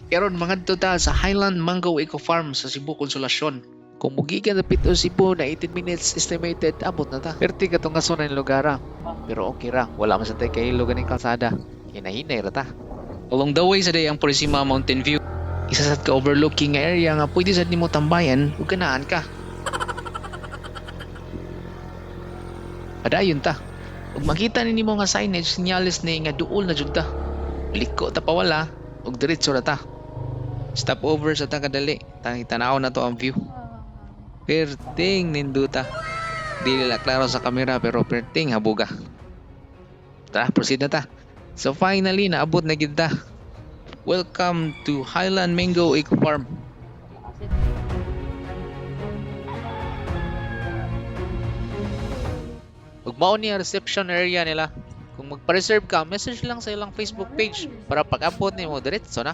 Karon mangadto ta sa Highland Mango Eco Farm sa Cebu, Consolacion. Kung mugikan na pito Cebu na 18 minutes estimated, abot na ta. Perti ka tong kaso na lugara. Pero okay ra, wala man sa tayo kahilo ganing kalsada. Hinahinay ra ta. Along the way sa day ang Purisima Mountain View. Isa sa ka overlooking nga area nga pwede sad nimo tambayan ug ganaan ka. Padayon ta. Ug makita ni nimo nga signage senyales ni nga duol na jud ta. Liko ta pawala ug diretso ra ta. Stop over sa tangkadali. Tanaw na to ang view. Perting ninduta. Dili la klaro sa kamera pero perting habuga. Tara, proceed na ta. So finally naabot na gid ta. Welcome to Highland Mango Eco Farm. Ug mao ni ang reception area nila. Kung magpa-reserve ka, message lang sa ilang Facebook page para pag-abot nimo diretso na.